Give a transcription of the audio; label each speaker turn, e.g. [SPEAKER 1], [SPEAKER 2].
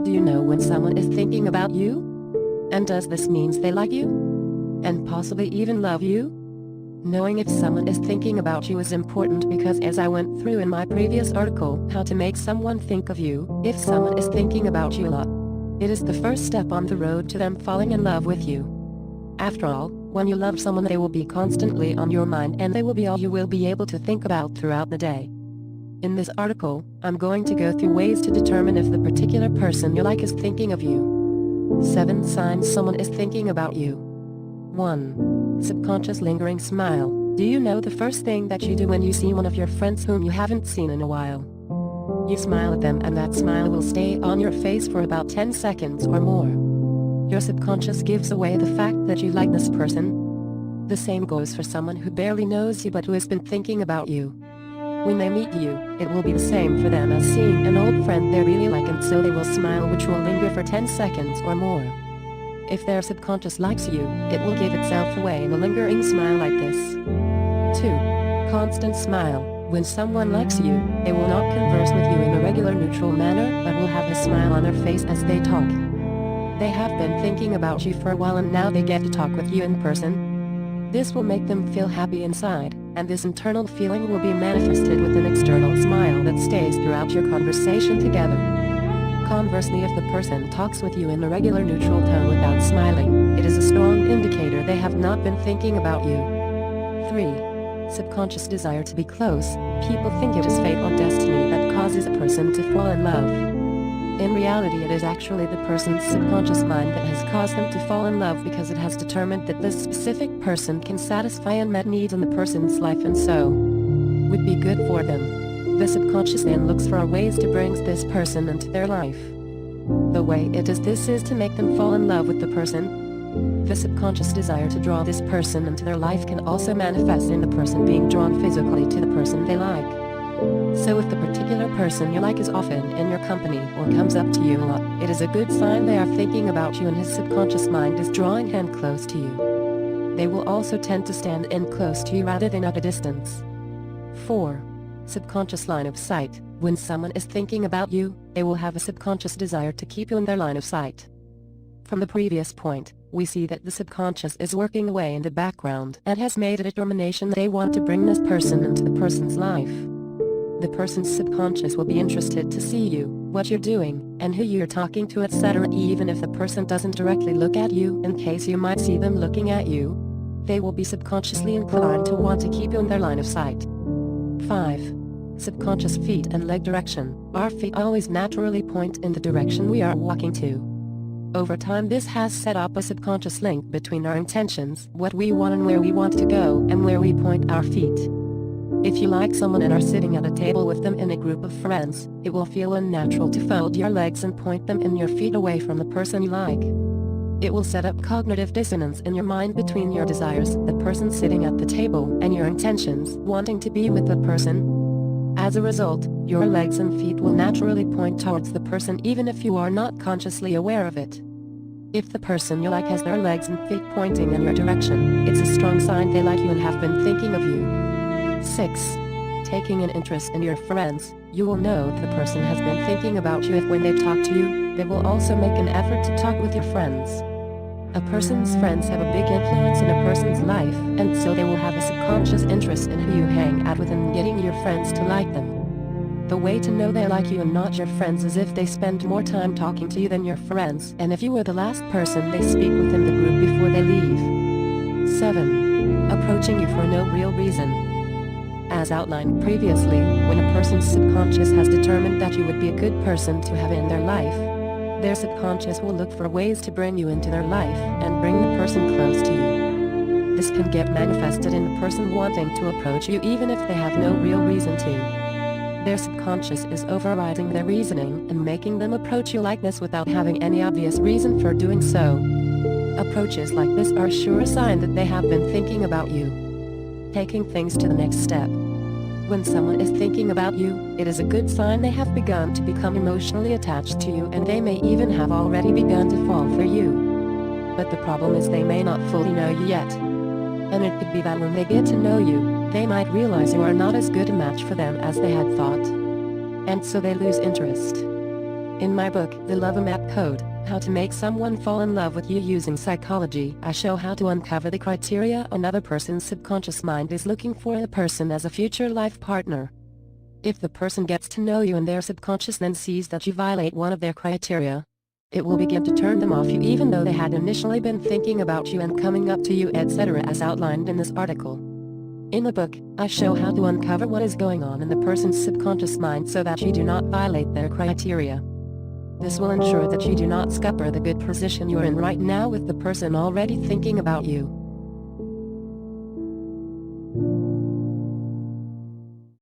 [SPEAKER 1] do you know when someone is thinking about you? And does this means they like you? And possibly even love you? Knowing if someone is thinking about you is important because, as I went through in my previous article, how to make someone think of you, if someone is thinking about you a lot, it is the first step on the road to them falling in love with you. After all, when you love someone, they will be constantly on your mind and they will be all you will be able to think about throughout the day. In this article, I'm going to go through ways to determine if the particular person you like is thinking of you. 7 signs someone is thinking about you. 1. Subconscious lingering smile. Do you know the first thing that you do when you see one of your friends whom you haven't seen in a while? You smile at them and that smile will stay on your face for about 10 seconds or more. Your subconscious gives away the fact that you like this person. The same goes for someone who barely knows you but who has been thinking about you. When they meet you, it will be the same for them as seeing an old friend they really like, and so they will smile, which will linger for 10 seconds or more. If their subconscious likes you, it will give itself away in a lingering smile like this. 2. Constant smile. When someone likes you, they will not converse with you in a regular neutral manner but will have a smile on their face as they talk. They have been thinking about you for a while and now they get to talk with you in person. This will make them feel happy inside, and this internal feeling will be manifested with an external smile that stays throughout your conversation together. Conversely, if the person talks with you in a regular neutral tone without smiling, it is a strong indicator they have not been thinking about you. 3. Subconscious desire to be close. People think it is fate or destiny that causes a person to fall in love. In reality, it is actually the person's subconscious mind that has caused them to fall in love because it has determined that this specific person can satisfy unmet needs in the person's life and so would be good for them. The subconscious then looks for ways to bring this person into their life. The way it does this is to make them fall in love with the person. The subconscious desire to draw this person into their life can also manifest in the person being drawn physically to the person they like. So if the particular person you like is often in your company or comes up to you a lot, it is a good sign they are thinking about you and his subconscious mind is drawing him close to you. They will also tend to stand in close to you rather than at a distance. 4. Subconscious line of sight. When someone is thinking about you, they will have a subconscious desire to keep you in their line of sight. From the previous point, we see that the subconscious is working away in the background and has made a determination they want to bring this person into the person's life. The person's subconscious will be interested to see you, what you're doing, and who you're talking to, etc. Even if the person doesn't directly look at you, in case you might see them looking at you, they will be subconsciously inclined to want to keep you in their line of sight. 5. Subconscious feet and leg direction. Our feet always naturally point in the direction we are walking to. Over time, this has set up a subconscious link between our intentions, what we want and where we want to go, and where we point our feet. If you like someone and are sitting at a table with them in a group of friends, it will feel unnatural to fold your legs and point them and your feet away from the person you like. It will set up cognitive dissonance in your mind between your desires, the person sitting at the table, and your intentions, wanting to be with the person. As a result, your legs and feet will naturally point towards the person even if you are not consciously aware of it. If the person you like has their legs and feet pointing in your direction, it's a strong sign they like you and have been thinking of you. 6. Taking an interest in your friends. You will know if the person has been thinking about you if when they talk to you, they will also make an effort to talk with your friends. A person's friends have a big influence in a person's life, and so they will have a subconscious interest in who you hang out with and getting your friends to like them. The way to know they like you and not your friends is if they spend more time talking to you than your friends, and if you were the last person they speak with in the group before they leave. 7. Approaching you for no real reason. As outlined previously, when a person's subconscious has determined that you would be a good person to have in their life, their subconscious will look for ways to bring you into their life and bring the person close to you. This can get manifested in the person wanting to approach you even if they have no real reason to. Their subconscious is overriding their reasoning and making them approach you like this without having any obvious reason for doing so. Approaches like this are a sure sign that they have been thinking about you. Taking things to the next step. When someone is thinking about you, it is a good sign they have begun to become emotionally attached to you, and they may even have already begun to fall for you. But the problem is they may not fully know you yet. And it could be that when they get to know you, they might realize you are not as good a match for them as they had thought. And so they lose interest. In my book, The Love Map Code, How to Make Someone Fall in Love with You Using Psychology, I show how to uncover the criteria another person's subconscious mind is looking for in a person as a future life partner. If the person gets to know you and their subconscious then sees that you violate one of their criteria, it will begin to turn them off you even though they had initially been thinking about you and coming up to you, etc., as outlined in this article. In the book, I show how to uncover what is going on in the person's subconscious mind so that you do not violate their criteria. This will ensure that you do not scupper the good position you are in right now with the person already thinking about you.